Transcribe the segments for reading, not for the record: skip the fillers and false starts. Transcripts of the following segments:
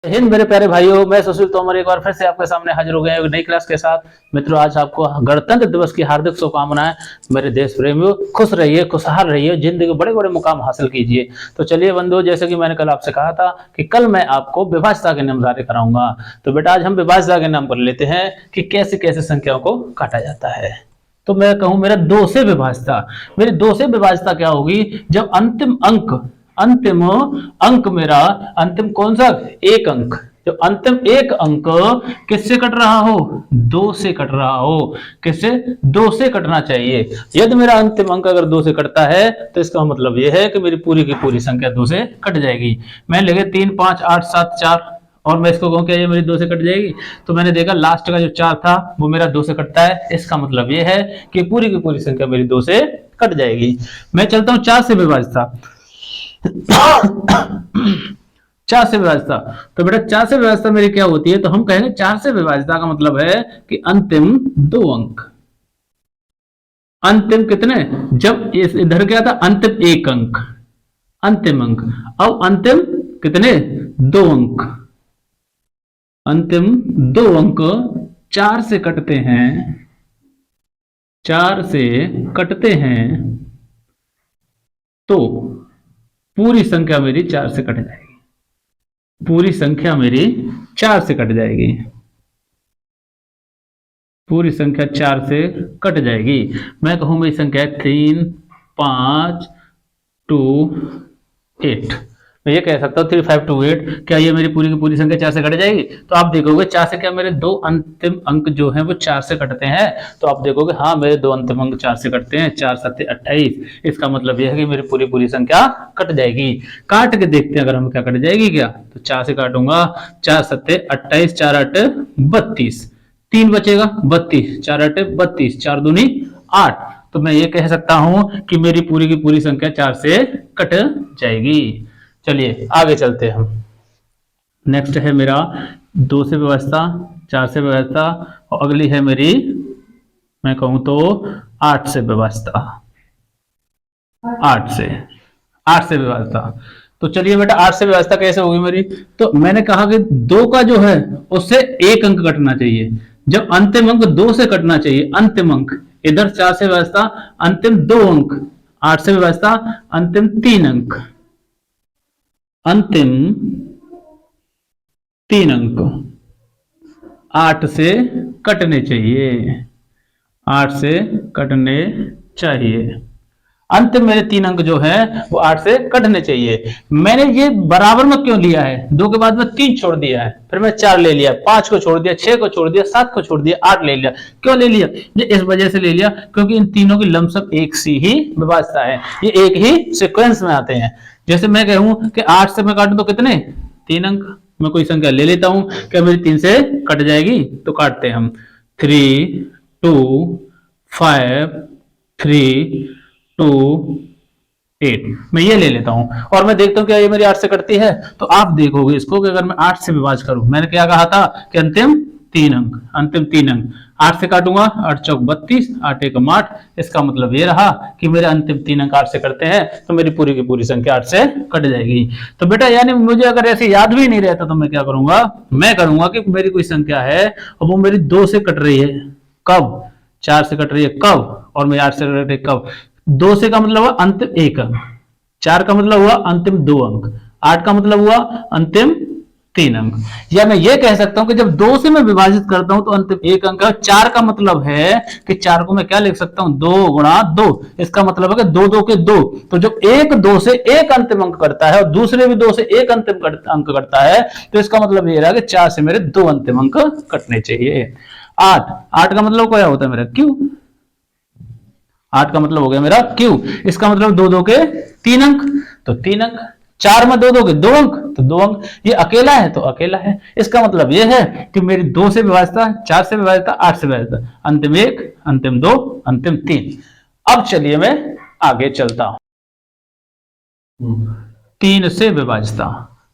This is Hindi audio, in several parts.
हिंद मेरे प्यारे भाइयों, मैं सुशील तोमर एक बार फिर से आपके सामने हाजिर हो गए हैं एक नई क्लास के साथ। मित्रों, आज आपको गणतंत्र दिवस की हार्दिक शुभकामनाएं। मेरे देश प्रेमियों, खुश रहिए, खुशहाल रहिए, जिंदगी के बड़े बड़े मुकाम हासिल कीजिए। तो चलिए बंधुओं, जैसे कि मैंने कल आपसे कहा था कि कल मैं आपको विभाज्यता के नियम जारी कराऊंगा। तो बेटा, आज हम विभाज्यता के नियम कर लेते हैं कि कैसे कैसे संख्याओं को काटा जाता है। तो मैं कहूं मेरा दो से विभाज्यता, मेरी दो से विभाज्यता क्या होगी? जब अंतिम अंक मेरा अंतिम कौन सा? एक अंक। जो अंतिम एक अंक किससे कट रहा हो? दो से कट रहा हो। किससे? दो से कटना चाहिए। यदि मेरा अंतिम अंक अगर दो से कटता है तो इसका मतलब यह है कि मेरी पूरी की पूरी संख्या दो से कट जाएगी। मैं लिखे 3 5 8 7 4 और मैं इसको कहूं क्या ये मेरी दो से कट जाएगी? तो मैंने देखा लास्ट का जो 4 था वो मेरा दो से कटता है। इसका मतलब यह है कि पूरी की पूरी संख्या मेरी दो से कट जाएगी। मैं चलता हूं 4 से विभाज्यता। 4 से विभाज्यता। तो बेटा 4 से विभाज्यता मेरी क्या होती है? तो हम कहेंगे 4 से विभाज्यता का मतलब है कि अंतिम दो अंक। अंतिम कितने? जब इधर क्या था? अंतिम एक अंक, अंतिम अंक। अब अंतिम कितने? दो अंक। अंतिम दो अंक 4 से कटते हैं, 4 से कटते हैं तो पूरी संख्या मेरी 4 से कट जाएगी। पूरी संख्या मेरी 4 से कट जाएगी। पूरी संख्या 4 से कट जाएगी। मैं कहूं मेरी संख्या 3 5 2 8। मैं ये कह सकता हूं 3 5 2 8। क्या ये मेरी पूरी की पूरी संख्या 4 से कट जाएगी? तो आप देखोगे 4 से क्या मेरे दो अंतिम अंक जो हैं वो 4 से कटते हैं। तो आप देखोगे हाँ, मेरे दो अंतिम अंक 4 से कटते हैं। 4 7 28। इसका मतलब यह है कि मेरी पूरी पूरी संख्या कट जाएगी। काट के देखते हैं अगर हम क्या कट जाएगी क्या। तो 4 से काटूंगा, 4 7 28, 4 8 32, 3 बचेगा 32, 4 8 32, 4 दूनी 8। तो मैं ये कह सकता हूं कि मेरी पूरी की पूरी संख्या 4 से कट जाएगी। चलिए आगे चलते हैं हम। नेक्स्ट है मेरा 2 से व्यवस्था, 4 से व्यवस्था और अगली है मेरी मैं कहूं तो 8 से व्यवस्था। 8 से व्यवस्था। तो चलिए बेटा 8 से व्यवस्था कैसे होगी मेरी? तो मैंने कहा कि 2 का जो है उससे एक अंक कटना चाहिए। जब अंतिम अंक 2 से कटना चाहिए, अंतिम अंक इधर 4 से व्यवस्था, अंतिम 2 अंक। 8 से व्यवस्था, अंतिम 3 अंक, अंतिम 3 अंक 8 से कटने चाहिए। 8 से कटने चाहिए। अंतिम मेरे 3 अंक जो है वो 8 से कटने चाहिए। मैंने ये बराबर में क्यों लिया है? 2 के बाद में 3 छोड़ दिया है, फिर मैं 4 ले लिया, 5 को छोड़ दिया, 6 को छोड़ दिया, 7 को छोड़ दिया, 8 ले लिया। क्यों ले लिया? ये इस वजह से ले लिया क्योंकि इन तीनों की लमसम एक सी ही विभाज्यता है। ये एक ही सीक्वेंस में आते हैं। जैसे मैं कहूं कि 8 से मैं काटूं तो कितने? 3 अंक। मैं कोई संख्या ले लेता हूं, क्या मेरी 3 से कट जाएगी? तो काटते हैं हम। 3 2 5 3 2 8। मैं ये ले लेता हूं और मैं देखता हूं क्या ये मेरी 8 से कटती है। तो आप देखोगे इसको कि अगर मैं 8 से विभाज्य करूं, मैंने क्या कहा था कि अंतिम 3 अंक, अंतिम 3 अंक 8 से काटूंगा, 8 चौक 32, 8 एकम 8। इसका मतलब ये रहा कि मेरे अंतिम 3 अंक 8 से कटते हैं तो मेरी पूरी की पूरी संख्या 8 से कट जाएगी। तो बेटा यानी मुझे अगर ऐसे याद भी नहीं रहता तो मैं क्या करूंगा? मैं करूंगा कि मेरी कोई संख्या है और वो मेरी 2 से कट रही है। कब? 4 से कट रही है कब? और मेरी 8 से कट रही है कब? 2 से का मतलब हुआ अंतिम एक अंक, 4 का मतलब हुआ अंतिम 2 अंक, 8 का मतलब हुआ अंतिम 3 अंक। या मैं ये कह सकता हूं कि जब 2 से मैं विभाजित करता हूं तो अंतिम एक अंक है। 4 का मतलब है कि 4 को मैं क्या लिख सकता हूं? 2 गुणा 2। इसका मतलब है कि 2 2 के 2। तो जब एक 2 से एक अंतिम अंक करता है और दूसरे भी 2 से एक अंतिम अंक करता है तो इसका मतलब ये रहा कि 4 से मेरे 2 अंतिम अंक कटने चाहिए। 8 का मतलब क्या होता है मेरा? क्यू। 8 का मतलब हो गया मेरा क्यू। इसका मतलब 2 2 के 3 अंक, तो 3 अंक। 4 में 2 2 के 2 अंक, तो 2 अंक। ये अकेला है तो अकेला है। इसका मतलब ये है कि मेरी 2 से विभाज्यता, 4 से विभाज्यता, 8 से विभाज्यता, अंतिम 1, अंतिम 2, अंतिम 3। अब चलिए मैं आगे चलता हूं। 3 से विभाज्यता।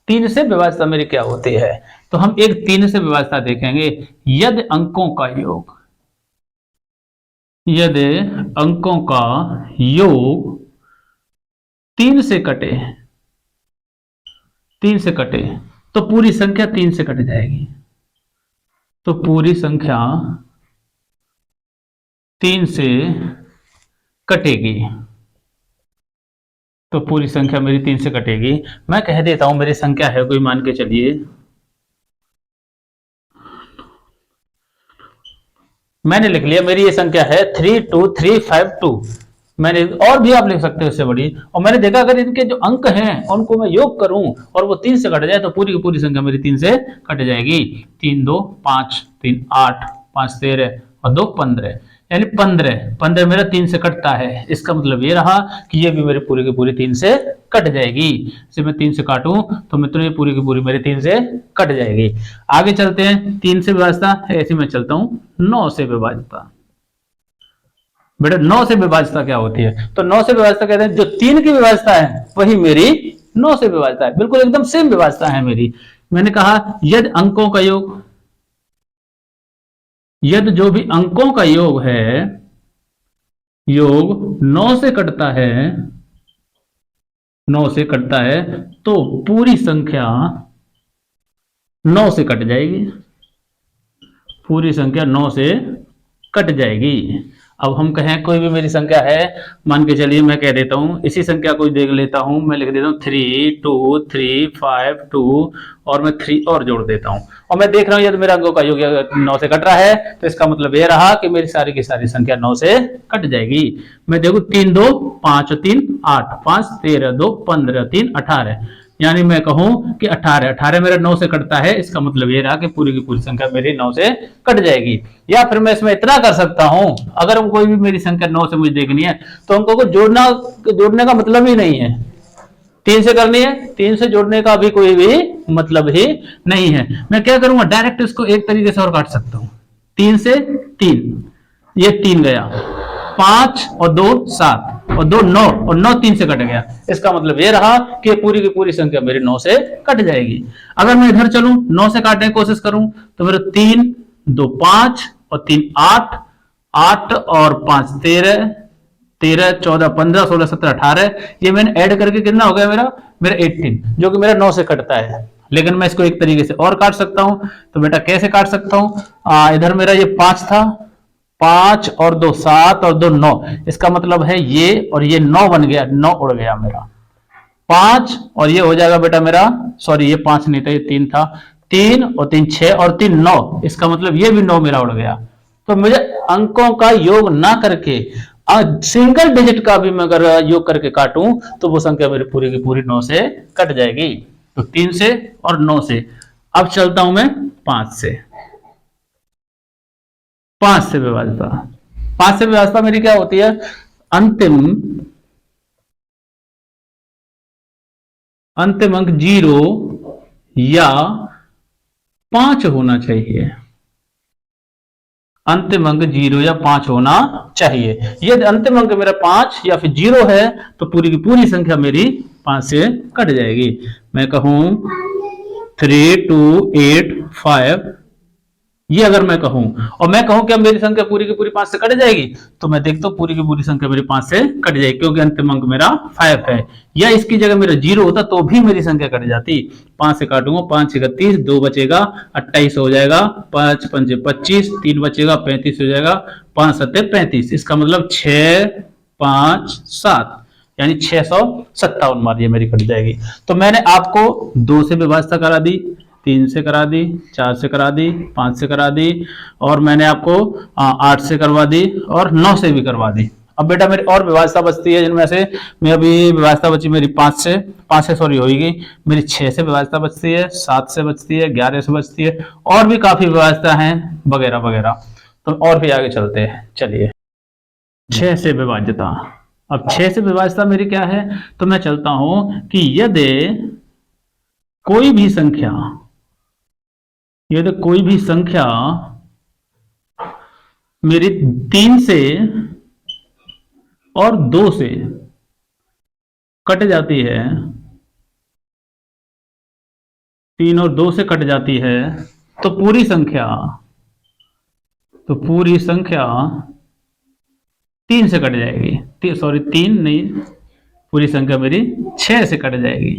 3 से विभाज्यता मेरी क्या होती है? तो हम एक 3 से विभाज्यता देखेंगे। यदि अंकों का योग, यदि अंकों का योग 3 से कटे, 3 से कटे, तो पूरी संख्या 3 से कट जाएगी। तो पूरी संख्या 3 से कटेगी। तो पूरी संख्या मेरी 3 से कटेगी। मैं कह देता हूं मेरी संख्या है कोई, मान के चलिए मैंने लिख लिया मेरी ये संख्या है 32352। मैंने, और भी आप लिख सकते हो इससे बड़ी। और मैंने देखा अगर इनके जो अंक हैं उनको मैं योग करूं और वो 3 से कट जाए तो पूरी की पूरी संख्या मेरी 3 से कट जाएगी। 3 2 5, 3 8, 5 13 और 2 15, यानी 15 मेरा 3 से कटता है। इसका मतलब ये रहा कि ये भी मेरी पूरी की पूरी 3 से कट जाएगी। इसे मैं 3 से काटूं तो मित्रों ये पूरी की पूरी मेरी 3 से कट जाएगी। आगे चलते हैं। 3 से विभाज्यता, ऐसे मैं चलता हूं 9 से विभाज्यता। बेटा 9 से विभाज्यता क्या होती है? तो 9 से विभाज्यता कहते हैं जो 3 की विभाज्यता है वही मेरी 9 से विभाज्यता है। बिल्कुल एकदम सेम विभाज्यता है मेरी। मैंने कहा यदि अंकों का योग, यदि जो भी अंकों का योग है, योग 9 से कटता है, 9 से कटता है तो पूरी संख्या 9 से कट जाएगी। पूरी संख्या 9 से कट जाएगी। अब हम कहें कोई भी मेरी संख्या है, मान के चलिए मैं कह देता हूं इसी संख्या को देख लेता हूं, मैं लिख देता हूं 3 2 3 5 2 और मैं 3 और जोड़ देता हूं और मैं देख रहा हूं यदि मेरा अंकों का योग 9 से कट रहा है तो इसका मतलब ये रहा कि मेरी सारी की सारी संख्या 9 से कट जाएगी। मैं देखू 3 2 5 3 8 5 13 2 15 3 18, यानी मैं कहूं कि 18 मेरा 9 से कटता है। इसका मतलब ये रहा कि पूरी की पूरी संख्या मेरी 9 से कट जाएगी। या फिर मैं इसमें इतना कर सकता हूं, अगर हम कोई भी मेरी संख्या 9 से मुझे देखनी है तो अंकों को जोड़ने का मतलब ही नहीं है। 3 से करनी है, 3 से जोड़ने का भी कोई भी मतलब ही नहीं है। मैं क्या करूंगा, डायरेक्ट इसको एक तरीके से और काट सकता हूं। 3 से 3, ये 3 गया, 5 और 2 7 और 2 9 और 9 3 से कट गया। इसका मतलब ये रहा कि पूरी की पूरी संख्या मेरी 9 से कट जाएगी। अगर मैं इधर चलूं 9 से काटने की कोशिश करूं तो मेरे 3 2 5 और 3 8, 8 और 5 13, 13 14 15 16 17 18, ये मैंने ऐड करके कितना हो गया मेरा 18, जो कि मेरा 9 से कटता है। लेकिन मैं इसको एक तरीके से और काट सकता हूं। तो बेटा कैसे काट सकता हूं, इधर मेरा ये 5 था, 5 और 2 7 और 2 9, इसका मतलब है ये और ये 9 बन गया, 9 उड़ गया मेरा 5 और ये हो जाएगा बेटा मेरा, सॉरी ये 5 नहीं था, ये 3 था, 3 और 3 6 और 3 9, इसका मतलब ये भी 9 मेरा उड़ गया। तो मुझे अंकों का योग ना करके सिंगल डिजिट का भी मैं अगर योग करके काटूं तो वो संख्या मेरी पूरी की पूरी 9 से कट जाएगी। तो 3 से और 9 से। अब चलता हूं मैं 5 से। 5 से विभाज्यता, 5 से विभाज्यता मेरी क्या होती है, अंतिम अंक 0 या 5 होना चाहिए। अंतिम अंक 0 या 5 होना चाहिए। यदि अंतिम अंक मेरा 5 या फिर 0 है तो पूरी की पूरी संख्या मेरी 5 से कट जाएगी। मैं कहूं 3 2 8 5, ये अगर मैं कहूं और मैं कहूं कि अब मेरी संख्या पूरी की पूरी 5 से कट जाएगी, तो मैं देखता हूं पूरी की पूरी संख्या मेरी 5 से कट जाएगी, क्योंकि अंतिम अंक मेरा 5 है। या इसकी जगह मेरा 0 होता तो भी मेरी संख्या कट जाती। 5 से काटूंगा, 5 31, 2 बचेगा 28 हो जाएगा, 5 5 25, 3 बचेगा 35 हो जाएगा, 5 7 35, इसका मतलब 6 5 7, यानी 657 बार ये मेरी कट जाएगी। तो मैंने आपको 2 से विभाज्यता करा दी, 3 से करा दी, 4 से करा दी, 5 से करा दी और मैंने आपको 8 से करवा दी और 9 से भी करवा दी। अब बेटा मेरी और विभाज्यता बचती है, जिनमें से मैं अभी विभाज्यता बची मेरी 5 से सॉरी होगी, मेरी 6 से विभाज्यता बचती है, 7 से बचती है, 11 से बचती है और भी काफी विभाज्यता है वगैरह वगैरह। तो और भी आगे चलते हैं। चलिए 6 से विभाज्यता। अब 6 से विभाज्यता मेरी क्या है, तो मैं चलता हूं कि यदि कोई भी संख्या मेरी 3 से और 2 से कट जाती है, 3 और 2 से कट जाती है, तो पूरी संख्या 3 से कट जाएगी। सॉरी 3 नहीं, पूरी संख्या मेरी 6 से कट जाएगी।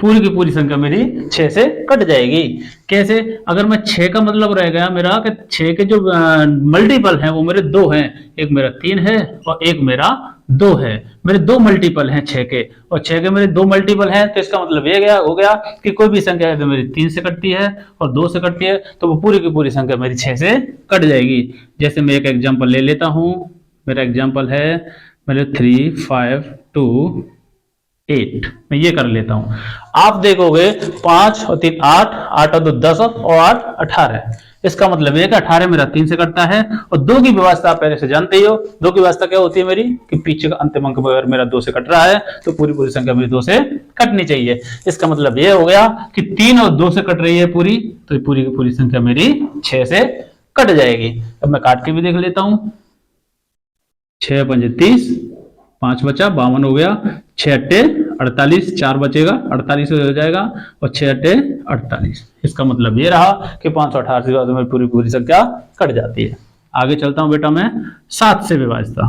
पूरी की पूरी संख्या मेरी 6 से कट जाएगी। कैसे? अगर मैं 6 का मतलब रह गया मेरा कि 6 के जो मल्टीपल हैं वो मेरे 2 हैं, एक मेरा 3 है और एक मेरा 2 है। मेरे 2 मल्टीपल हैं 6 के, और 6 के मेरे 2 मल्टीपल हैं, तो इसका मतलब ये हो गया कि कोई भी संख्या अगर मेरी 3 से कटती है और 2 से कटती है तो वो पूरी की पूरी संख्या मेरी 6 से कट जाएगी। जैसे मैं एक एग्जांपल ले लेता हूं। मेरा एग्जांपल है मेरे 3, 5, 2, 8। मैं ये कर लेता हूं। आप देखोगे 5 और 3 8, 8 और 2 10 और 8 18। इसका मतलब ये कि 18 मेरा 3 से कटता है, और 2 की व्यवस्था आप पहले से जानते ही हो। 2 की व्यवस्था क्या होती है मेरी, कि पीछे का अंतिम अंक अगर मेरा 2 से कट रहा है तो पूरी पूरी संख्या मेरी 2 से कटनी चाहिए। इसका मतलब ये हो गया कि 3 और 2 से कट रही है पूरी, तो पूरी की पूरी संख्या मेरी 6 से कट जाएगी। अब मैं काट के भी देख लेता हूं। 6 पंजे 30, 5 बचा 52 हो गया, 6 अट्टे 48, 4 बचेगा 48 हो जाएगा, और 6 अट्टे 48। इसका मतलब ये रहा कि 518 से बाद में पूरी पूरी संख्या कट जाती है। आगे चलता हूं बेटा मैं 7 से विभाज्यता।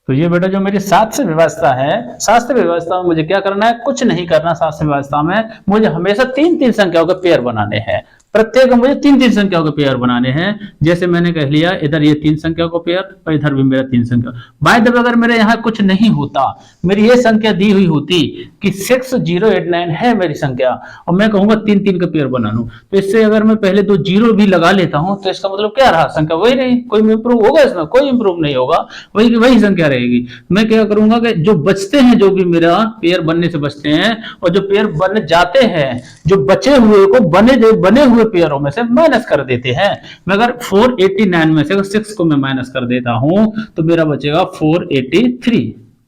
तो ये बेटा जो मेरी 7 से विभाज्यता है, 7 से विभाज्यता में मुझे क्या करना है, कुछ नहीं करना। 7 से विभाज्यता में मुझे हमेशा 3-3 संख्याओं के पेयर बनाने हैं। प्रत्येक मुझे 3-3 संख्याओं के पेयर बनाने हैं। जैसे मैंने कह लिया इधर ये 3 संख्याओं का पेयर और इधर भी मेरा 3 संख्या। बाय द वे अगर मेरे यहाँ कुछ नहीं होता, मेरी ये संख्या दी हुई होती कि 6089 है मेरी संख्या, और मैं कहूंगा 3-3 का पेयर बना लूं, तो इससे अगर मैं पहले 2 जीरो भी लगा लेता हूं तो इसका मतलब क्या रहा, संख्या वही रही। कोई इंप्रूव होगा इसमें? कोई इंप्रूव नहीं होगा, वही की वही संख्या रहेगी। मैं क्या करूंगा कि जो बचते हैं, जो भी मेरा पेयर बनने से बचते हैं, और जो पेयर बन जाते हैं, जो बचे हुए को बने हुए पेयरों में से माइनस कर देते हैं। मैं अगर 489 में से 6 को मैं माइनस कर देता हूं तो मेरा बचेगा 483।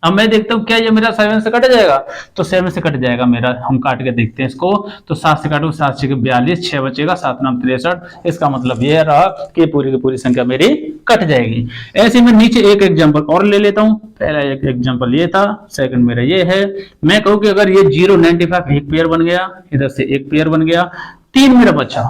अब मैं देखता हूं क्या ये मेरा 7 से कट जाएगा, तो 7 से कट जाएगा मेरा। हम काट के देखते हैं इसको, तो 7 से काटो, 7 6 42, 6 बचेगा, 7 9 63। इसका मतलब यह रहा कि पूरी की पूरी संख्या मेरी कट जाएगी। ऐसे में नीचे एक एग्जांपल और ले लेता हूं। पहला एक एग्जांपल ये था, सेकंड मेरा ये है। मैं कहूं कि अगर ये 095 एक पेयर बन गया, इधर से एक पेयर बन गया, 3 मेरा बचा,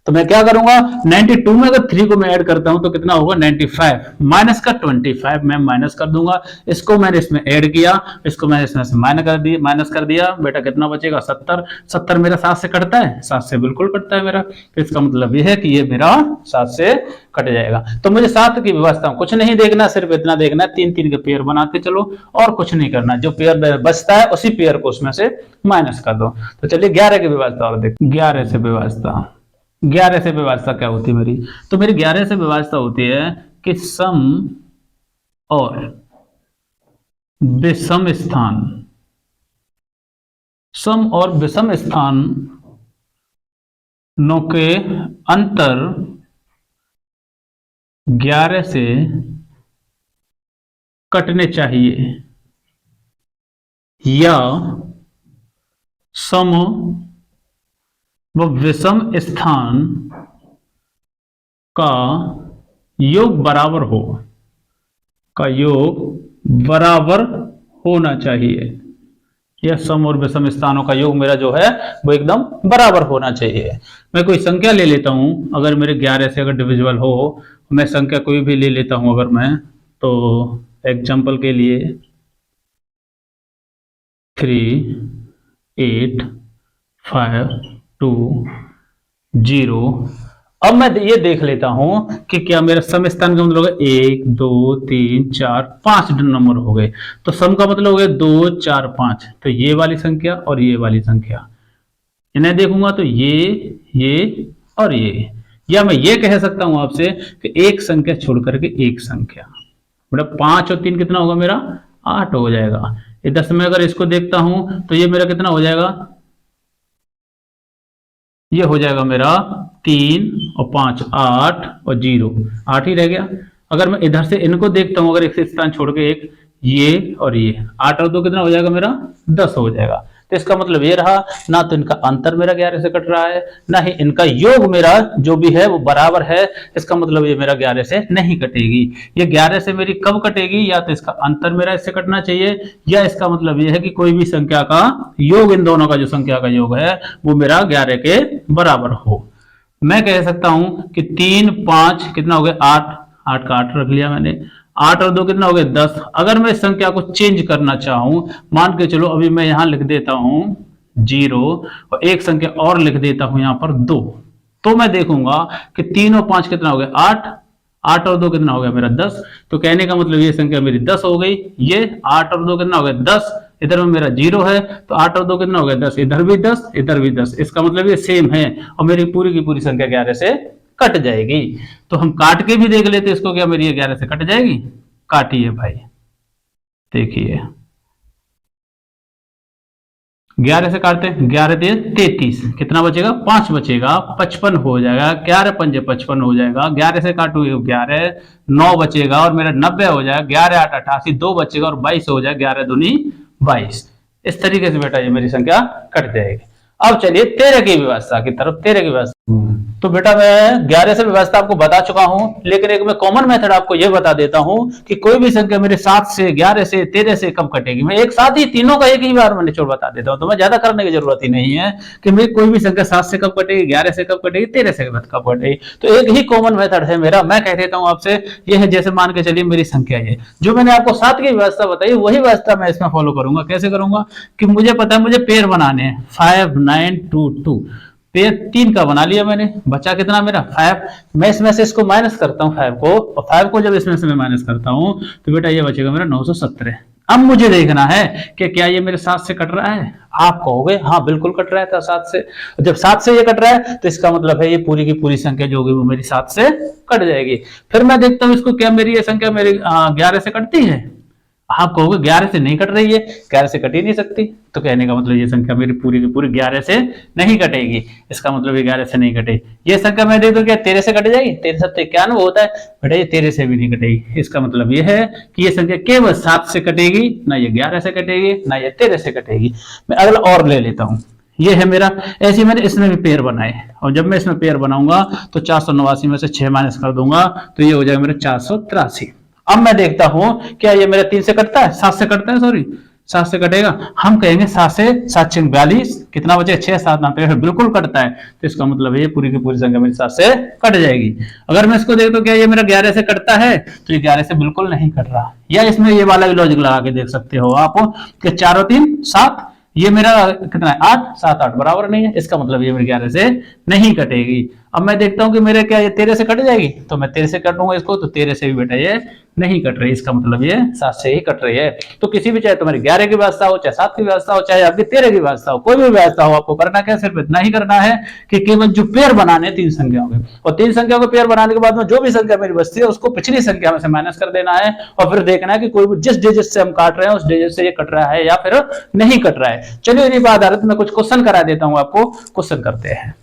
तो मैं क्या करूंगा, 92 में अगर 3 को मैं ऐड करता हूं तो कितना होगा, 95 माइनस का 25 मैं माइनस कर दूंगा। इसको मैंने इसमें ऐड किया, इसको मैंने इसमें से माइनस कर दिया, बेटा कितना बचेगा, 70। 70 मेरा 7 से कटता है, 7 से बिल्कुल कटता है मेरा। तो इसका मतलब यह है कि ये मेरा 7 से कट जाएगा। तो मुझे 7 की व्यवस्था कुछ नहीं देखना, सिर्फ इतना देखना है 3-3 के पेयर बनाते चलो, और कुछ नहीं करना। जो पेयर बचता है उसी पेयर को उसमें से माइनस कर दो। तो चलिए 11 की व्यवस्था और देखते हैं। 11 से व्यवस्था, 11 से व्यवस्था क्या होती है मेरी, तो मेरी 11 से व्यवस्था होती है कि सम और विषम स्थान, सम और विषम स्थानों के अंतर 11 से कटने चाहिए, या सम व विषम स्थान का योग बराबर हो, का योग बराबर होना चाहिए, या सम और विषम स्थानों का योग मेरा जो है वो एकदम बराबर होना चाहिए। मैं कोई संख्या ले लेता हूं, अगर मेरे 11 से अगर डिविजिबल हो, मैं संख्या कोई भी ले लेता हूं अगर मैं, तो एग्जांपल के लिए 3 8 5 2 0। अब मैं ये देख लेता हूं कि क्या मेरा सम स्थान का मतलब है 1 2 3 4 5 नंबर हो गए, तो सम का मतलब हो गया 2 4 5। तो ये वाली संख्या और ये वाली संख्या, इन्हें देखूंगा तो ये और ये, या मैं ये कह सकता हूं आपसे कि एक संख्या छोड़ करके एक संख्या, मतलब 5 और 3 कितना होगा मेरा, 8 हो जाएगा। इधर से मैं अगर इसको देखता हूं तो ये मेरा कितना हो जाएगा, ये हो जाएगा मेरा 3 और 5 8 और 0 8 ही रह गया। अगर मैं इधर से इनको देखता हूं, अगर एक स्थान छोड़ के एक, ये और ये 8 और 2 कितना हो जाएगा मेरा, 10 हो जाएगा। तो इसका मतलब ये रहा, ना तो इनका अंतर मेरा 11 से कट रहा है, ना ही इनका योग मेरा जो भी है वो बराबर है। इसका मतलब ये मेरा 11 से नहीं कटेगी। ये 11 से मेरी कब कटेगी, या तो इसका अंतर मेरा इससे कटना चाहिए, या इसका मतलब ये है कि कोई भी संख्या का योग, इन दोनों का जो संख्या का योग है वो मेरा 11 के बराबर हो। मैं कह सकता हूं कि 3 5 कितना हो गया, 8 8 का 8 रख लिया मैंने, 8 और 2 कितना हो गया 10। अगर मैं इस संख्या को चेंज करना चाहूं, मान के चलो अभी मैं यहां लिख देता हूं 0 और एक संख्या और लिख देता हूं यहां पर 2, तो मैं देखूंगा कि 3 और 5 कितना हो गया 8, 8 और 2 कितना हो गया मेरा 10। तो कहने का मतलब ये संख्या मेरी 10 हो गई। ये 8 और 2 कितना हो गया 10, इधर में मेरा 0 है तो 8 और 2 कितना हो गया 10, इधर भी 10 इधर भी 10, इसका मतलब ये सेम है और मेरी पूरी की पूरी संख्या 11 से कट जाएगी। तो हम काट के भी देख लेते इसको, क्या मेरी ये 11 से कट जाएगी। काटिए भाई, देखिए 11 से काटते हैं, 11 दिए 33, कितना बचेगा 5 बचेगा, 55 हो जाएगा, 11 पंजे 55 हो जाएगा। 11 से काटोगे 11, 9 बचेगा और मेरा 90 हो जाएगा। 11 8 88, 2 बचेगा और 22 हो जाएगा, 11 दूनी 22। इस तरीके से बेटा ये मेरी संख्या कट जाएगी। अब चलिए 13 की व्यवस्था की तरफ। 13 की व्यवस्था, तो बेटा मैं 11 से व्यवस्था आपको बता चुका हूं, लेकिन एक मैं कॉमन मेथड आपको यह बता देता हूं कि कोई भी संख्या मेरे 7 से 11 से 13 से कब कटेगी। मैं एक साथ ही तीनों का एक ही बार मैं निचोड़ बता देता हूं, तो मैं ज्यादा करने की जरूरत ही नहीं है कि मेरी कोई भी संख्या 7 से कब कटेगी, 11 से कब कटेगी, 13 से कब कटेगी। तो एक ही कॉमन मेथड है मेरा, मैं कह देता हूं आपसे। यह है जैसे मान के चलिए मेरी संख्या है, जो मैंने आपको 7 की व्यवस्था बताई वही व्यवस्था मैं इसमें फॉलो करूंगा। कैसे करूंगा कि मुझे पता है मुझे पेयर बनाने हैं 5 9 2 2, पेयर 3 का बना लिया मैंने, बचा कितना मेरा 5। मैं इसमें से इसको माइनस करता हूं 5 को, और 5 को जब इसमें से मैं माइनस करता हूं तो बेटा ये बचेगा मेरा 917। अब मुझे देखना है कि क्या ये मेरे 7 से कट रहा है। आप कहोगे हाँ बिल्कुल कट रहा है 7 से। जब 7 से ये कट रहा है तो इसका मतलब है ये पूरी की पूरी संख्या जो होगी वो मेरी 7 से कट जाएगी। फिर मैं देखता हूं इसको, क्या मेरी ये संख्या मेरी 11 से कटती है। आप कहोगे 11 से नहीं कट रही है, 11 से कट ही नहीं सकती। तो कहने का मतलब ये संख्या मेरी पूरी की पूरी 11 से नहीं कटेगी, इसका मतलब ये 11 से नहीं कटेगी। ये संख्या मैं दे दूं क्या 13 से कट जाएगी, 13 7 91 होता है बेटा, ये 13 से भी नहीं कटेगी। इसका मतलब ये है कि ये संख्या केवल 7 से कटेगी, ना ये 11 से कटेगी ना ये 13 से कटेगी। मैं अगला और ले लेता हूं, ये है मेरा, ऐसे मैंने इसमें भी पेयर बनाए, और जब मैं इसमें पेयर बनाऊंगा तो 489 में से 6 माइनस कर दूंगा तो ये हो जाएगा मेरा 483। अब मैं देखता हूं क्या ये मेरा 3 से कटता है, 7 से कटता है, सॉरी 7 से कटेगा। हम कहेंगे 7 से 7 6 42, कितना बचे 6 7 9, बिल्कुल कटता है। तो इसका मतलब ये पूरी की पूरी संख्या मेरी 7 से कट जाएगी। अगर मैं इसको देखता हूं क्या ये मेरा 11 से कटता है, तो ये 11 से बिल्कुल नहीं कट रहा। या इसमें ये वाला भी लॉजिक लगा के देख सकते हो आप कि 4 और 3 7, ये मेरा कितना है 8, 7 8 बराबर नहीं है, इसका मतलब ये मेरे 11 से नहीं कटेगी। अब मैं देखता हूं कि मेरे क्या ये 13 से कट जाएगी, तो मैं 13 से काटूंगा इसको, तो 13 से भी बेटा ये नहीं कट रही, इसका मतलब ये 7 से ही कट रही है। तो किसी भी, चाहे तुम्हारी 11 की व्यवस्था हो, चाहे 7 की व्यवस्था हो, चाहे आपकी 13 की व्यवस्था हो, कोई भी व्यवस्था हो, आपको करना क्या, सिर्फ इतना ही करना है कि केवल जो पेयर बनाने 3 संख्याओं के, और 3 संख्याओं के पेयर बनाने के बाद में जो भी संख्या मेरी बचती है उसको पिछली संख्या में से माइनस कर देना है, और फिर देखना है कि कोई भी जिस डिजिट से हम काट रहे हैं उस डिजिट से ये कट रहा है या फिर नहीं कट रहा है। चलिए इन्हीं पर आधारित मैं कुछ क्वेश्चन करा देता हूं आपको। क्वेश्चन करते हैं,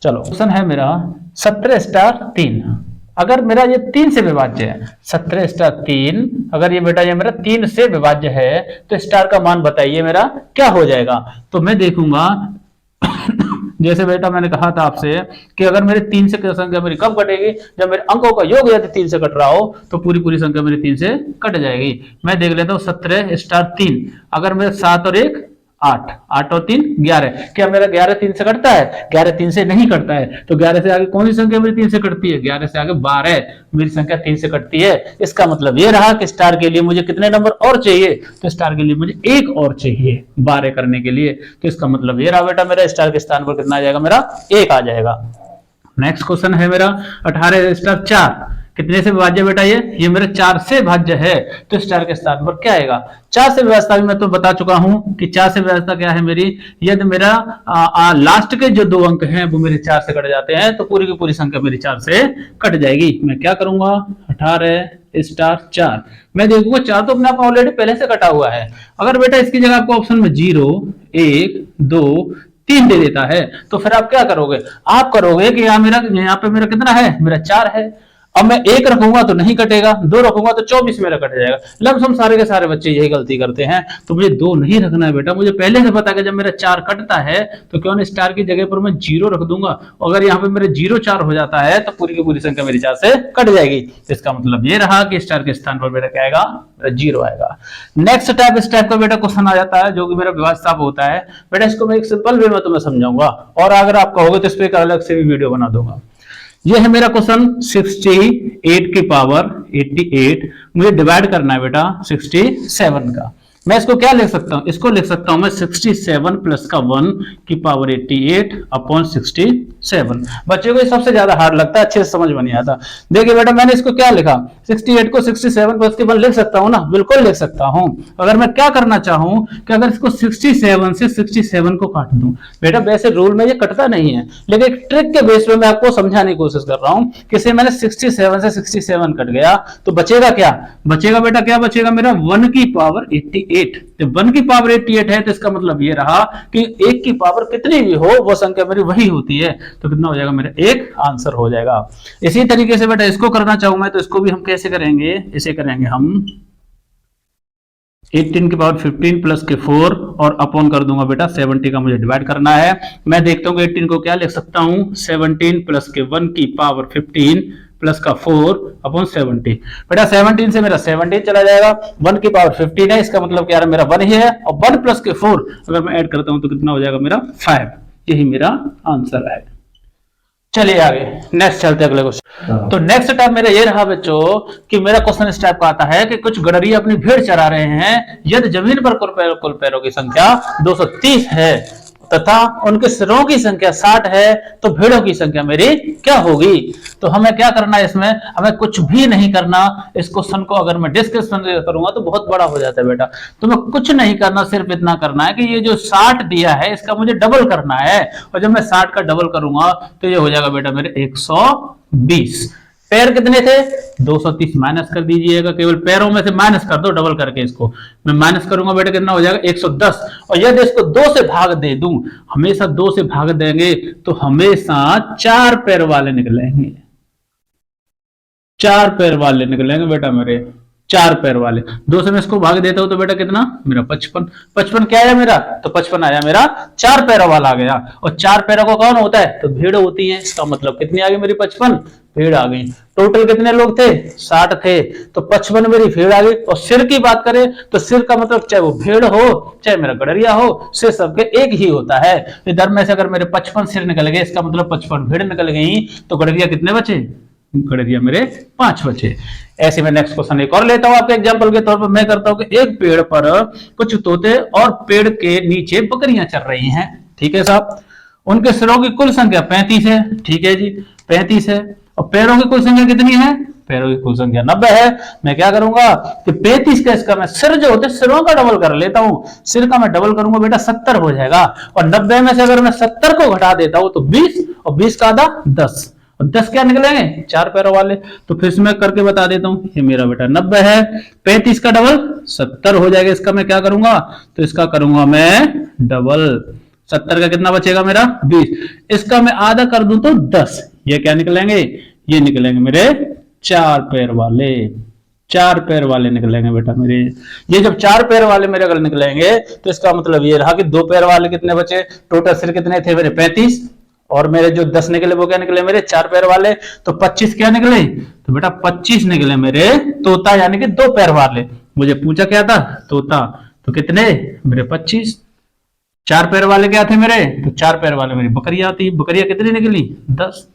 चलो क्वेश्चन है मेरा 17 स्टार 3। अगर मेरा ये 3 से विभाज्य है, 17 स्टार 3, अगर ये बेटा ये मेरा 3 से विभाज्य है तो स्टार का मान बताइए मेरा क्या हो जाएगा। तो मैं देखूंगा जैसे बेटा मैंने कहा था आपसे कि अगर मेरे 3 से संख्या मेरी कब कटेगी, जब मेरे अंकों का योग यदि 3 से कट रहा हो तो पूरी पूरी संख्या मेरी 3 से कट जाएगी। मैं देख लेता हूं 17 स्टार 3, अगर मेरे 7 और 1 8, 8 और 3 11, क्या मेरा 11 3 से कटता है, 11 3 से नहीं कटता है। तो 11 से आगे कौन सी संख्या मेरी 3 से कटती है, 11 से आगे 12 मेरी संख्या 3 से कटती है। इसका मतलब ये रहा कि स्टार के लिए मुझे कितने नंबर और चाहिए, तो स्टार के लिए मुझे 1 और चाहिए 12 करने के लिए। तो इसका मतलब ये रहा बेटा मेरा स्टार के स्थान पर कितना आ जाएगा, मेरा 1 आ जाएगा। नेक्स्ट क्वेश्चन है मेरा 18 स्टार 4, कितने से विभाज्य बेटा ये मेरा 4 से भाज्य है, तो स्टार के स्थान पर क्या आएगा। 4 से व्यवस्था भी मैं तो बता चुका हूं कि 4 से व्यवस्था क्या है मेरी, यदि मेरा लास्ट के जो 2 अंक हैं वो मेरे 4 से कट जाते हैं तो पूरी की पूरी संख्या मेरी 4 से कट जाएगी। मैं क्या करूंगा 18 स्टार 4, मैं देखूंगा 4 तो अपने आप ऑलरेडी पहले से कटा हुआ है। अगर बेटा इसकी जगह आपको ऑप्शन में 0 1 2 3 दे देता है तो फिर आप क्या करोगे, आप करोगे कि यहाँ पे मेरा कितना है, मेरा 4 है। अब मैं 1 रखूंगा तो नहीं कटेगा, 2 रखूंगा तो 24 मेरा कट जाएगा। लमसम सारे के सारे बच्चे यही गलती करते हैं। तो मुझे 2 नहीं रखना है बेटा, मुझे पहले से पता है जब मेरा 4 कटता है तो क्यों ना स्टार की जगह पर मैं 0 रख दूंगा। अगर यहाँ पे मेरे 0 4 हो जाता है तो पूरी की पूरी संख्या मेरी 4 से कट जाएगी। इसका मतलब ये रहा कि स्टार के स्थान पर मेरा क्या आएगा, मेरा 0 आएगा। नेक्स्ट टाइप, इस टाइप का बेटा क्वेश्चन आ जाता है जो कि मेरा व्यवस्था होता है बेटा। इसको मैं एक सिंपल वे में तुम्हें समझाऊंगा, और अगर आप कहोगे तो इस पर एक अलग से भी वीडियो बना दूंगा। ये है मेरा क्वेश्चन 68 की पावर 88, मुझे डिवाइड करना है बेटा 67 का। मैं इसको क्या लिख सकता हूं, इसको लिख सकता हूं मैं 67 प्लस का 1 की पावर 88 अपॉन 67। बच्चे को ये सबसे ज्यादा हार्ड लगता है, अच्छे से समझ में नहीं आता। देखिए बेटा मैंने इसको क्या लिखा, 68 को 67 प्लस के 1 लिख सकता हूं ना, बिल्कुल लिख सकता हूं। अगर मैं क्या करना चाहूं कि अगर इसको 67 से 67 को काट दूं, बेटा वैसे रूल में ये कटता नहीं है, लेकिन एक ट्रिक के बेस पे मैं आपको समझाने की कोशिश कर रहा हूं कि से मैंने 67 से 67 कट गया तो बचेगा क्या, बचेगा बेटा क्या बचेगा मेरा 1 की पावर 88। जब 1 की पावर 88 है तो इसका मतलब ये रहा कि 1 की पावर कितनी भी हो वो संख्या मेरी वही होती है, तो कितना हो जाएगा मेरा 1 आंसर हो जाएगा। इसी तरीके से बेटा इसको करना चाहूं मैं तो इसको भी हम कैसे करेंगे, इसे करेंगे हम 18 की पावर 15 प्लस के 4 और अपॉन कर दूंगा बेटा 70 का मुझे डिवाइड करना है। मैं देखता हूं कि 18 को क्या लिख सकता हूं, 17 प्लस के 1 की पावर 15 प्लस का 4 अपॉन 70। बेटा 17 से मेरा 17 चला जाएगा, 1 की पावर 15 है, इसका मतलब क्या है मेरा 1 ही है, और 1 प्लस के 4 अगर मैं ऐड करता हूं तो कितना हो जाएगा मेरा 5। यही मेरा आंसर है। चलिए आगे नेक्स्ट चलते अगले क्वेश्चन। तो नेक्स्ट टाइप मेरा ये रहा बच्चों कि मेरा क्वेश्चन इस टाइप का आता है कि कुछ गडरिया अपनी भेड़ चरा रहे हैं, यदि जमीन पर कुल पैरों की संख्या 230 है तथा उनके सिरों की संख्या 60 है तो भेड़ों की संख्या मेरी क्या होगी। तो हमें क्या करना है, इसमें हमें कुछ भी नहीं करना। इस क्वेश्चन को अगर मैं डिस्कशन करूंगा तो बहुत बड़ा हो जाता है बेटा, तो मैं कुछ नहीं करना, सिर्फ इतना करना है कि ये जो 60 दिया है इसका मुझे डबल करना है, और जब मैं 60 का डबल करूंगा तो ये हो जाएगा बेटा मेरे 120। पैर कितने थे 230, माइनस कर दीजिएगा, केवल पैरों में से माइनस कर दो डबल करके, इसको मैं माइनस करूंगा बेटा कितना हो जाएगा 110। और यदि इसको 2 से भाग दे दूं, हमेशा 2 से भाग देंगे तो हमेशा 4 पैर वाले निकलेंगे, 4 पैर वाले निकलेंगे बेटा मेरे, 4 पैर वाले। 2 से मैं इसको भाग देता हूं तो बेटा कितना मेरा 55। 55 क्या आया मेरा, तो 55 आया मेरा 4 पैरों वाला आ गया, और 4 पैरों का कौन होता है, तो भेड़ होती है। इसका मतलब कितनी आ गई मेरी 55 भेड़ आ गई। टोटल कितने लोग थे 60 थे, तो 55 मेरी भेड़ आ गई। और सिर की बात करें तो सिर का मतलब चाहे वो भेड़ हो चाहे मेरा गडरिया हो, सिर सबके एक ही होता है। इधर में से अगर मेरे 55 सिर निकल गए, इसका मतलब 55 भेड़ निकल गई, तो गडरिया कितने बचे, गडरिया मेरे 5 बचे। ऐसे में नेक्स्ट क्वेश्चन एक और लेता हूं आपके एग्जांपल के तौर पर। मैं करता हूं कि एक पेड़ पर कुछ तोते और पेड़ के नीचे बकरियां चल रही हैं, ठीक है साहब। उनके सिरों की कुल संख्या 35 है, ठीक है जी 35 है, और पैरों की कुल संख्या कितनी है, पैरों की कुल संख्या 90 है। मैं क्या करूंगा कि 35 का इसका मैं सिर जो होते सिरों का डबल कर लेता हूं, सिर का मैं डबल करूंगा बेटा 70 हो जाएगा, और 90 में से अगर मैं 70 को घटा देता हूं तो 20, और 20 का आधा 10, और 10 क्या निकलेंगे 4 पैरों वाले। तो फिर से मैं करके बता देता हूं, ये मेरा बेटा 90 है, 35 का डबल 70 हो जाएगा। इसका मैं क्या करूंगा, तो इसका करूंगा मैं डबल, 70 का कितना बचेगा मेरा 20, इसका मैं आधा कर दूं तो 10, ये क्या निकलेंगे, ये निकलेंगे मेरे 4 पैर वाले, 4 पैर वाले निकलेंगे बेटा मेरे। ये जब 4 पैर वाले मेरे अगर निकलेंगे तो इसका मतलब ये रहा कि 2 पैर वाले कितने बचे, टोटल सिर कितने थे मेरे 35, और मेरे जो 10 निकले वो क्या निकले मेरे 4 पैर वाले, तो 25 क्या निकले, तो बेटा 25 निकले मेरे तोता, यानी कि 2 पैर वाले। मुझे पूछा क्या था, तोता, तो कितने मेरे 25। 4 पैर वाले क्या थे मेरे, तो 4 पैर वाले मेरी बकरियां आती, बकरियां कितनी निकली 10,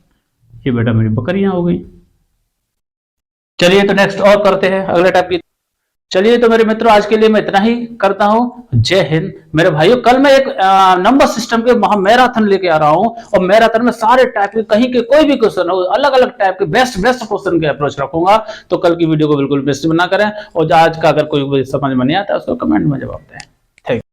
ये बेटा मेरी बकरियां हो गई। चलिए तो नेक्स्ट और करते हैं अगले टाइप की। चलिए तो मेरे मित्रों आज के लिए मैं इतना ही करता हूं। जय हिंद मेरे भाइयों। कल मैं एक नंबर सिस्टम के मैराथन लेके आ रहा हूं, और मैराथन में सारे टाइप के कहीं के कोई भी क्वेश्चन हो, अलग अलग टाइप के बेस्ट क्वेश्चन के अप्रोच रखूंगा। तो कल की वीडियो को बिल्कुल मिस ना करें, और आज का अगर कोई समझ में नहीं आता उसको कमेंट में जवाब दें।